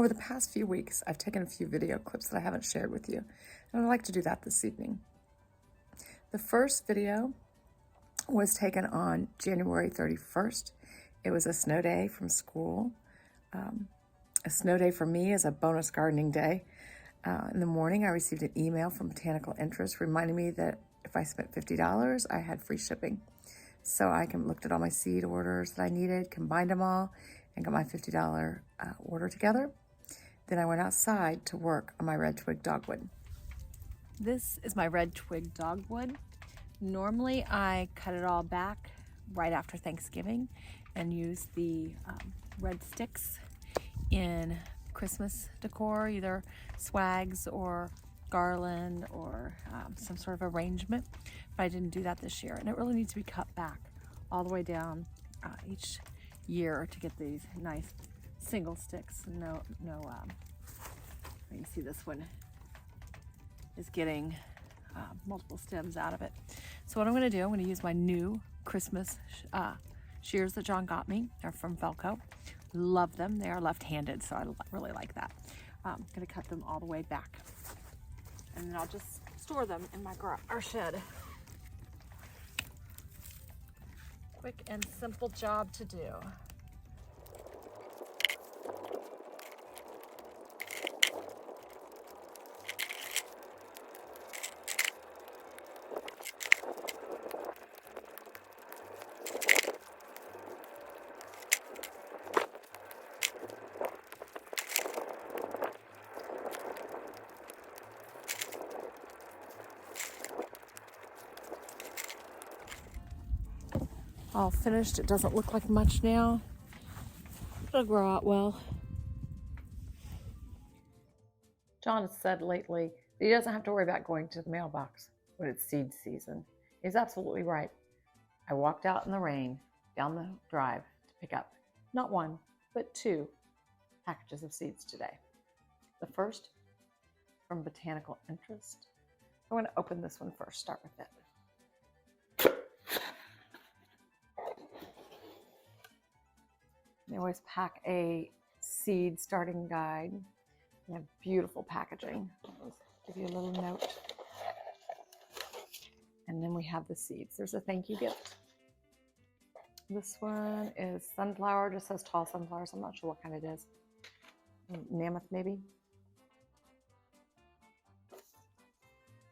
Over the past few weeks, I've taken a few video clips that I haven't shared with you, and I'd like to do that this evening. The first video was taken on January 31st. It was a snow day from school. A snow day for me is a bonus gardening day. In the morning, I received an email from Botanical Interest reminding me that if I spent $50, I had free shipping. So I looked at all my seed orders that I needed, combined them all, and got my $50 order together. Then I went outside to work on my red twig dogwood. This is my red twig dogwood. Normally I cut it all back right after Thanksgiving and use the red sticks in Christmas decor, either swags or garland or some sort of arrangement, but I didn't do that this year, and it really needs to be cut back all the way down each year to get these nice single sticks. You can see this one is getting multiple stems out of it. So what I'm going to do, I'm going to use my new Christmas shears that John got me. They're from Felco. Love them. They are left-handed, so I really like that. I'm going to cut them all the way back, and then I'll just store them in my shed. Quick and simple job to do. All finished. It doesn't look like much now. It'll grow out well. John has said lately that he doesn't have to worry about going to the mailbox when it's seed season. He's absolutely right. I walked out in the rain down the drive to pick up not one, but 2 packages of seeds today. The first from Botanical Interest. I'm going to open this one first, start with it. They always pack a seed starting guide. They have beautiful packaging. I'll give you a little note. And then we have the seeds. There's a thank you gift. This one is sunflower, just says tall sunflowers. I'm not sure what kind it is. Mammoth, maybe.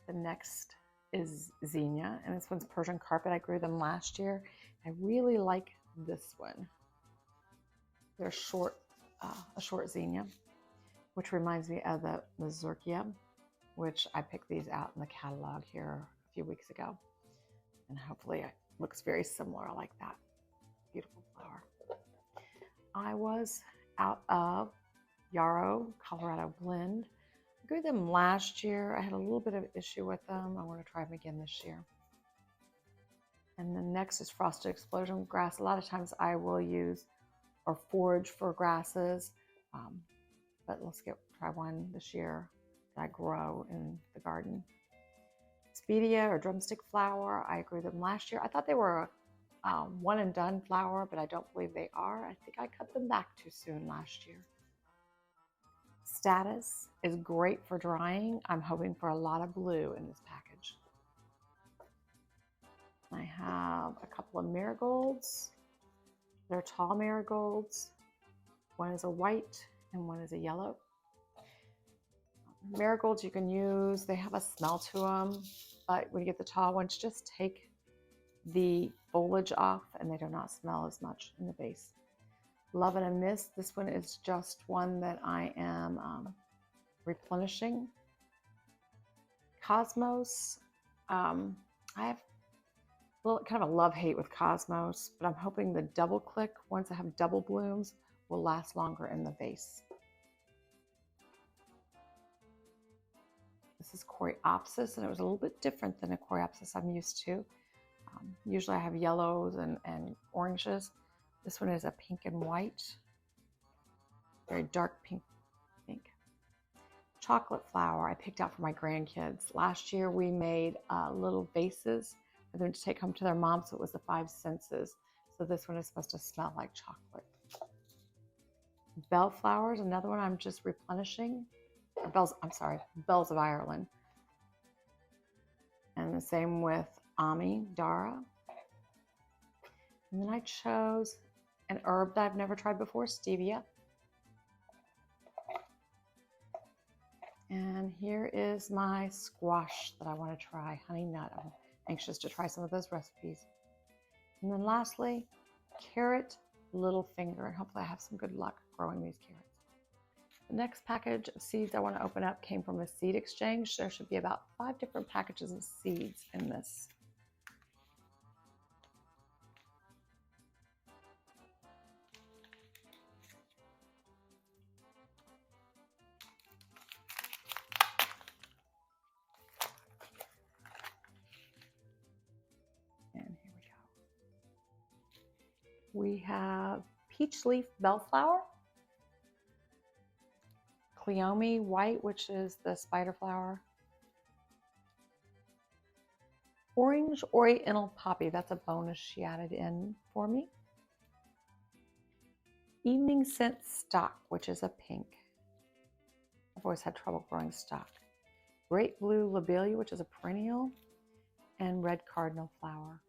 The next is zinnia, and this one's Persian carpet. I grew them last year. I really like this one. They're short, a short zinnia, which reminds me of the Mazurkia, which I picked these out in the catalog here a few weeks ago. And hopefully it looks very similar. I like that. Beautiful flower. I was out of Yarrow, Colorado Blend. I grew them last year. I had a little bit of issue with them. I want to try them again this year. And then next is Frosted Explosion grass. A lot of times I will use or forage for grasses, but let's try one this year that I grow in the garden. Speedia or drumstick flower, I grew them last year. I thought they were a one and done flower, but I don't believe they are. I think I cut them back too soon last year. Status is great for drying. I'm hoping for a lot of blue in this package. I have a couple of marigolds. They're tall marigolds. One is a white and one is a yellow. Marigolds you can use, they have a smell to them, but when you get the tall ones, just take the foliage off and they do not smell as much in the base. Love and a Mist, this one is just one that I am replenishing. Cosmos, I have kind of a love-hate with Cosmos, but I'm hoping the double click, once I have double blooms, will last longer in the vase. This is Coreopsis, and it was a little bit different than a Coreopsis I'm used to. Usually I have yellows and oranges. This one is a pink and white, very dark pink. Chocolate flower I picked out for my grandkids. Last year we made little vases for them to take home to their mom, so it was the 5 senses. So this one is supposed to smell like chocolate. Bellflowers, another one I'm just replenishing. Bells of Ireland. And the same with Ami Dara. And then I chose an herb that I've never tried before, stevia. And here is my squash that I want to try, honey nut. I'm anxious to try some of those recipes. And then lastly, carrot little finger. And hopefully I have some good luck growing these carrots. The next package of seeds I want to open up came from a seed exchange. There should be about 5 different packages of seeds in this. And here we go. We have peach leaf bellflower, Cleome white, which is the spider flower, orange oriental poppy, that's a bonus she added in for me, evening scent stock, which is a pink. I've always had trouble growing stock. Great blue lobelia, which is a perennial, and red cardinal flower.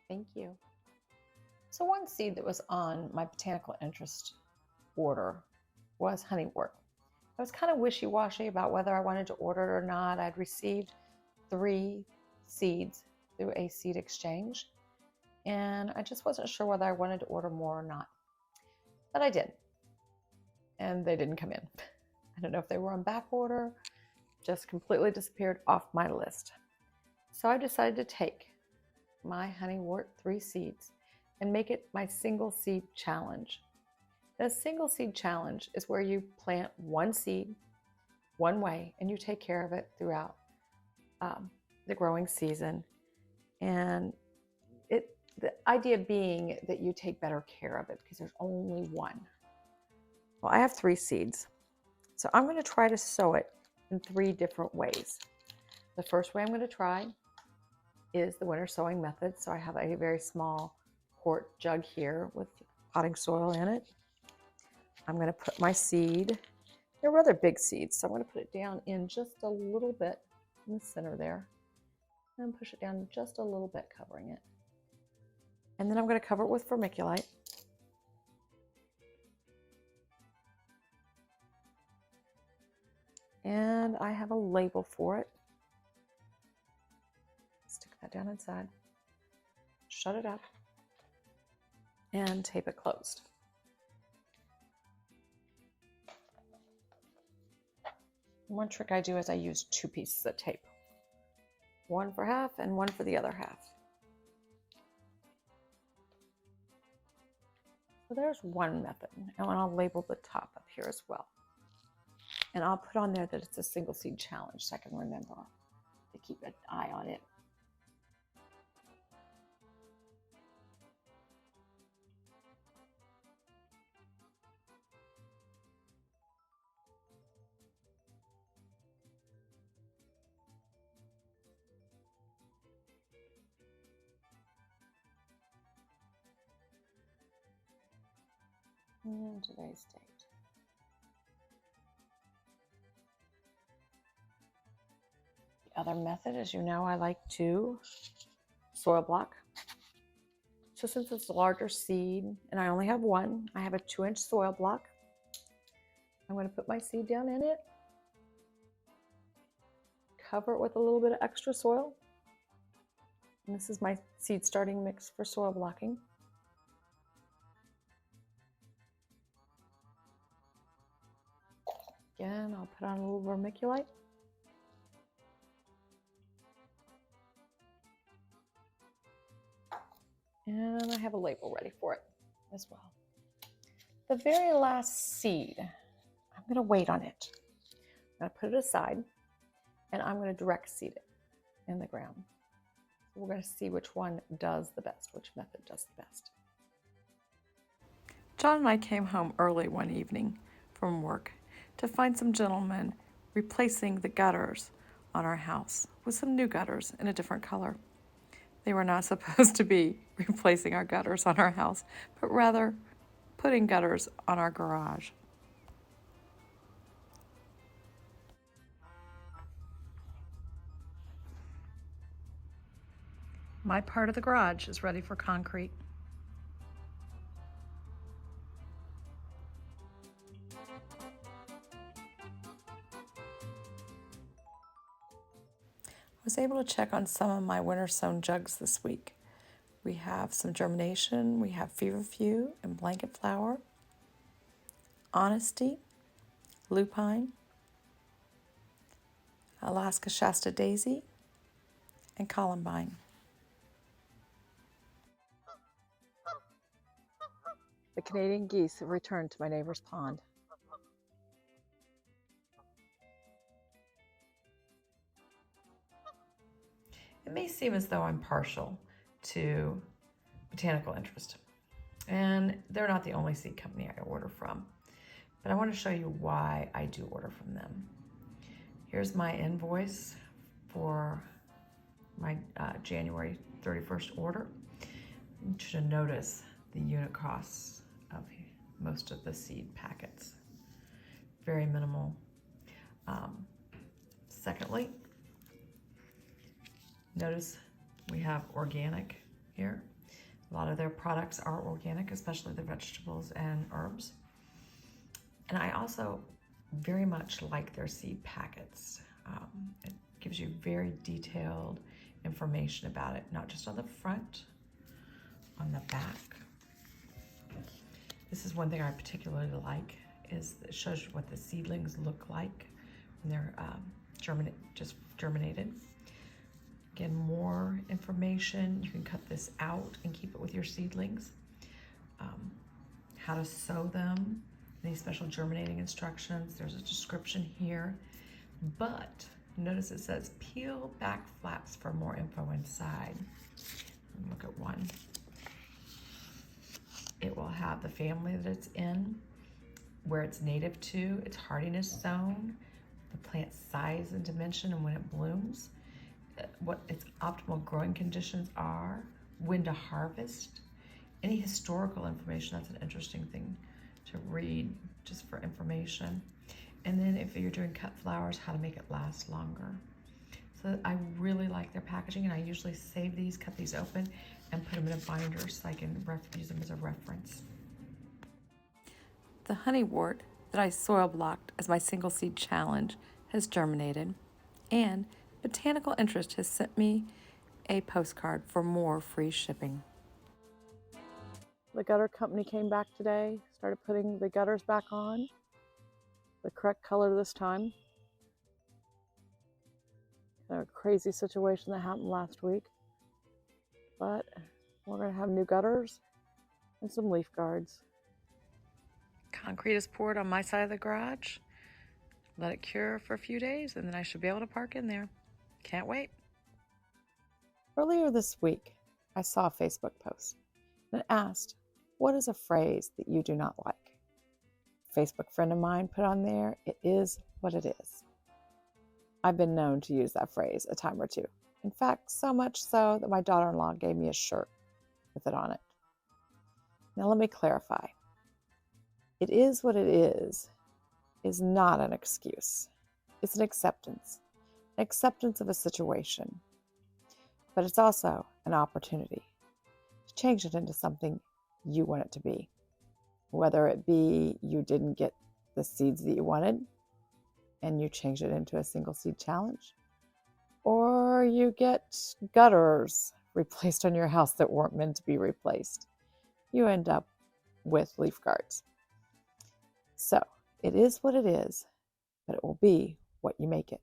Thank you. So one seed that was on my botanical interest order was honeywort. I was kind of wishy-washy about whether I wanted to order it or not. I'd received 3 seeds through a seed exchange, and I just wasn't sure whether I wanted to order more or not. But I did, and they didn't come in. I don't know if they were on back order, just completely disappeared off my list. So I decided to take my honeywort 3 seeds and make it my single seed challenge. The single seed challenge is where you plant 1 seed one way and you take care of it throughout the growing season. And the idea being that you take better care of it because there's only 1. Well, I have 3 seeds. So I'm going to try to sow it in 3 different ways. The first way I'm going to try is the winter sowing method. So I have a very small quart jug here with potting soil in it. I'm going to put my seed, they're rather big seeds, so I'm going to put it down in just a little bit in the center there, and push it down just a little bit, covering it. And then I'm going to cover it with vermiculite. And I have a label for it. Stick that down inside, shut it up, and tape it closed. One trick I do is I use 2 pieces of tape, 1 for half and 1 for the other half. So there's one method, and I'll label the top up here as well. And I'll put on there that it's a single seed challenge so I can remember to keep an eye on it. And today's date. The other method, as you know, I like to soil block. So since it's a larger seed and I only have 1, I have a 2-inch soil block. I'm going to put my seed down in it, cover it with a little bit of extra soil. And this is my seed starting mix for soil blocking. Again, I'll put on a little vermiculite. And I have a label ready for it as well. The very last seed, I'm going to wait on it. I'm going to put it aside, and I'm going to direct seed it in the ground. So we're going to see which one does the best, which method does the best. John and I came home early one evening from work to find some gentlemen replacing the gutters on our house with some new gutters in a different color. They were not supposed to be replacing our gutters on our house, but rather putting gutters on our garage. My part of the garage is ready for concrete. I was able to check on some of my winter sown jugs this week. We have some germination, we have feverfew and blanket flower, honesty, lupine, Alaska Shasta daisy, and columbine. The Canadian geese have returned to my neighbor's pond. It may seem as though I'm partial to Botanical Interest, and they're not the only seed company I order from, but I want to show you why I do order from them. Here's my invoice for my January 31st order. You should notice the unit costs of most of the seed packets. Very minimal. Secondly, notice we have organic here. A lot of their products are organic, especially the vegetables and herbs. And I also very much like their seed packets. It gives you very detailed information about it, not just on the front, on the back. This is one thing I particularly like, is it shows you what the seedlings look like when they're just germinated. Again, more information. You can cut this out and keep it with your seedlings. How to sow them, any special germinating instructions. There's a description here, but notice it says peel back flaps for more info inside. Look at one. It will have the family that it's in, where it's native to, its hardiness zone, the plant's size and dimension and when it blooms, what its optimal growing conditions are, when to harvest, any historical information. That's an interesting thing to read just for information. And then if you're doing cut flowers, how to make it last longer. So I really like their packaging, and I usually save these, cut these open, and put them in a binder so I can use them as a reference. The honeywort that I soil blocked as my single seed challenge has germinated, and Botanical Interest has sent me a postcard for more free shipping. The gutter company came back today, started putting the gutters back on, the correct color this time. A crazy situation that happened last week, but we're going to have new gutters and some leaf guards. Concrete is poured on my side of the garage. Let it cure for a few days, and then I should be able to park in there. Can't wait. Earlier this week, I saw a Facebook post that asked, what is a phrase that you do not like? A Facebook friend of mine put on there, it is what it is. I've been known to use that phrase a time or two. In fact, so much so that my daughter-in-law gave me a shirt with it on it. Now let me clarify. It is what it is not an excuse. It's an acceptance of a situation. But it's also an opportunity to change it into something you want it to be. Whether it be you didn't get the seeds that you wanted and you change it into a single seed challenge, or you get gutters replaced on your house that weren't meant to be replaced. You end up with leaf guards. So it is what it is, but it will be what you make it.